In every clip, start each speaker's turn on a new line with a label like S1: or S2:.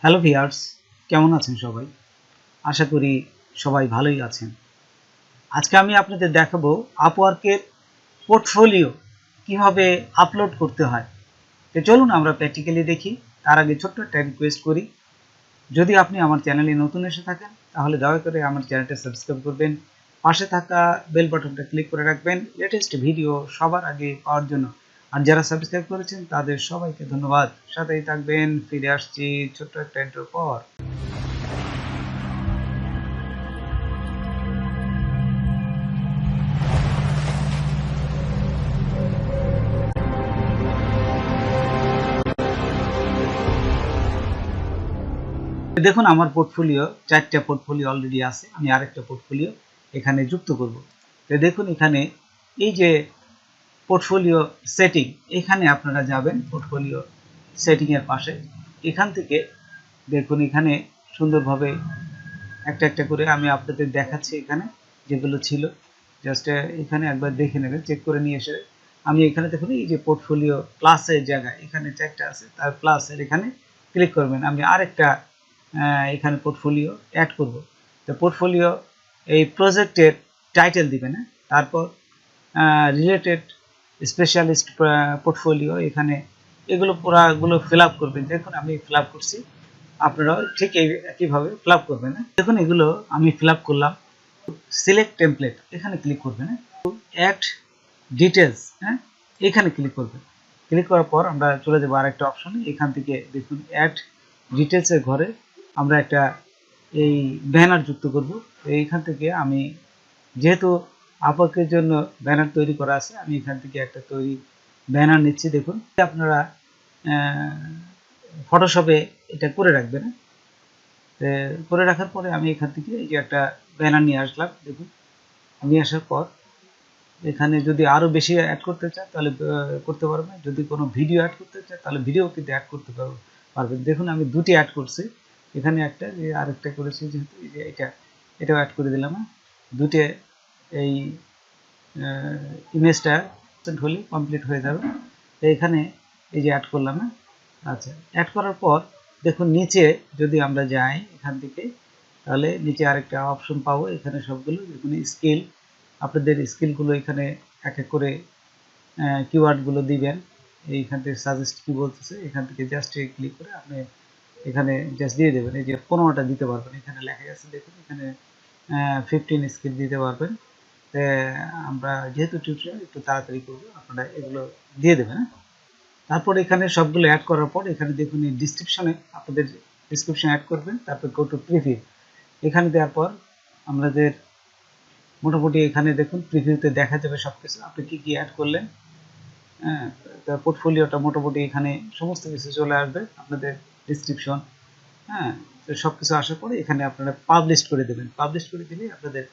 S1: Hello viewers, কেমন আছেন সবাই? আশা করি সবাই ভালোই আছেন। আজকে আমি আপনাদের দেখাবো আপওয়ার্কের পোর্টফোলিও কিভাবে আপলোড করতে হয়। তো চলুন আমরা প্র্যাকটিক্যালি দেখি। তার আগে ছোট্ট একটা রিকোয়েস্ট করি, যদি আপনি আমার চ্যানেলে নতুন এসে থাকেন তাহলে দয়া করে আমার চ্যানেলটা সাবস্ক্রাইব করবেন, পাশে থাকা বেল বাটনটা ক্লিক করে রাখবেন লেটেস্ট ভিডিও সবার আগে পাওয়ার জন্য। আর যারা সাবস্ক্রাইব করেছেন তাদের সবাইকে ধন্যবাদ। সাথেই থাকবেন। ফিরে আসছি ছোট্ট একটা ইন্ট্রোর পর। দেখুন আমার পোর্টফোলিও, 4টা পোর্টফোলিও অলরেডি আছে। আমি আরেকটা পোর্টফোলিও এখানে যুক্ত করব। তো দেখুন এখানে এই যে পোর্টফোলিও সেটিং, এখানে আপনারা যাবেন পোর্টফোলিও সেটিং এর পাশে। এখান থেকে দেখুন এখানে সুন্দরভাবে একটা একটা করে আমি আপনাদের দেখাচ্ছি। এখানে যেগুলো ছিল জাস্ট এখানে একবার দেখে নেবেন, চেক করে নিয়ে এসে আমি এখানে দেখুন এই যে পোর্টফোলিও প্লাসের জায়গায় এখানে 4টা আছে, তার প্লাসের এখানে ক্লিক করবেন। আমি আরেকটা এখানে পোর্টফোলিও অ্যাড করব। তো পোর্টফোলিও এই প্রজেক্টের টাইটেল দিবেন, তারপর রিলেটেড স্পেশালিস্ট পোর্টফোলিও, এখানে এগুলো পুরাগুলো ফিল আপ করবেন। দেখুন আমি ফিল আপ করছি, আপনারাও ঠিক একইভাবে ফিল আপ করবেন। দেখুন এগুলো আমি ফিল আপ করলাম। সিলেক্ট টেমপ্লেট এখানে ক্লিক করবেন, অ্যাড ডিটেলস, এখানে ক্লিক করবেন। ক্লিক করার পর আমরা চলে যাবো আরেকটা অপশনে। এখান থেকে দেখুন অ্যাড ডিটেলসের ঘরে আমরা একটা এই ব্যানার যুক্ত করব। এইখান থেকে আমি যেহেতু আপওয়ার্কের জন্য ব্যানার তৈরি করা আছে, আমি এখান থেকে একটা তৈরি ব্যানার নিচ্ছি। দেখুন আপনারা ফটোশপে এটা করে রাখবেন। করে রাখার পরে আমি এখান থেকে এই যে একটা ব্যানার নিয়ে আসলাম। দেখুন নিয়ে আসার পর এখানে যদি আরও বেশি অ্যাড করতে চান তাহলে করতে পারবেন। যদি কোনো ভিডিও অ্যাড করতে চান তাহলে ভিডিও কিন্তু অ্যাড করতে পারবেন। দেখুন আমি দুটি অ্যাড করছি, এখানে একটা, আরেকটা করেছি, যেহেতু এই যে এটাও অ্যাড করে দিলাম। দুটো এই ইমেজটা হলে কমপ্লিট হয়ে যাবে। তো এখানে এই যে অ্যাড করলাম। আচ্ছা, অ্যাড করার পর দেখুন নিচে যদি আমরা যাই এখান থেকে, তাহলে নিচে আরেকটা অপশন পাবো। এখানে সবগুলো দেখুন স্কিল, আপনাদের স্কিলগুলো এখানে এক এক করে কিওয়ার্ডগুলো দিবেন। এইখান থেকে সাজেস্ট কি বলতেছে, এখান থেকে জাস্ট ক্লিক করে আপনি এখানে জাস্ট দিয়ে দেবেন। এই যে 15টা দিতে পারবেন, এখানে লেখা আছে দেখুন, এখানে 15 স্কিল দিতে পারবেন। আমরা যেহেতু টিউটোরিয়াল একটু তাড়াতাড়ি করবো, আপনারা এগুলো দিয়ে দেবেন। তারপর এখানে সবগুলো অ্যাড করার পর এখানে দেখুন এই ডিসক্রিপশনে আপনাদের ডিসক্রিপশন অ্যাড করবেন, তারপর গো টু প্রিভিউ এখানে দেওয়ার পর আমাদের মোটামুটি এখানে দেখুন প্রিভিউতে দেখা যাবে সব কিছু আপনি কী কী অ্যাড করলেন। তার পোর্টফোলিওটা মোটামুটি এখানে সমস্ত কিছু চলে আসবে, আপনাদের ডিসক্রিপশন, তো সব কিছু আসার পরে এখানে আপনারা পাবলিশ করে দেবেন। পাবলিশ করে দিলে আপনাদের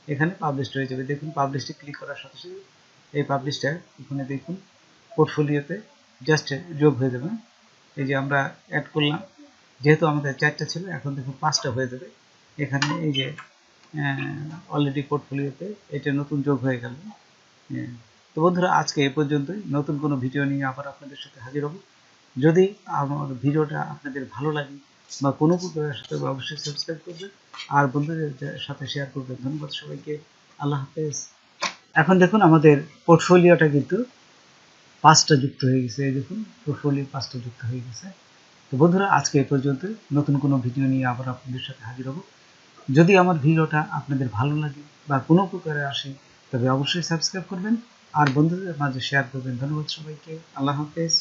S1: এখানে পাবলিশ হয়ে যাবে। দেখুন পাবলিশে ক্লিক করার সাথে সাথে এই পাবলিশটা এখানে দেখুন পোর্টফোলিওতে জাস্ট যোগ হয়ে যাবে। এই যে আমরা অ্যাড করলাম, যেহেতু আমাদের 4টা ছিল, এখন দেখুন 5টা হয়ে যাবে। এখানে এই যে অলরেডি পোর্টফোলিওতে এটা নতুন যোগ হয়ে গেল। তো বন্ধুরা আজকে এ পর্যন্তই। নতুন কোনো ভিডিও নিয়ে আবার আপনাদের সাথে হাজির হব। যদি আমার ভিডিওটা আপনাদের ভালো লাগে বা কোনো উপকারের সাথে অবশ্যই সাবস্ক্রাইব করবেন আর বন্ধুদের সাথে শেয়ার করবেন। ধন্যবাদ সবাইকে। আল্লাহ হাফেজ। এখন দেখুন আমাদের পোর্টফোলিওটা কিন্তু 5টা যুক্ত হয়ে গেছে। এই দেখুন পোর্টফোলিও 5টা যুক্ত হয়ে গেছে। তো বন্ধুরা আজকে এ পর্যন্ত। নতুন কোনো ভিডিও নিয়ে আবার আপনাদের সাথে হাজির হব। যদি আমার ভিডিওটা আপনাদের ভালো লাগে বা কোনো প্রকারে আসে তবে অবশ্যই সাবস্ক্রাইব করবেন আর বন্ধুদের মাঝে শেয়ার করবেন। ধন্যবাদ সবাইকে। আল্লাহ হাফেজ।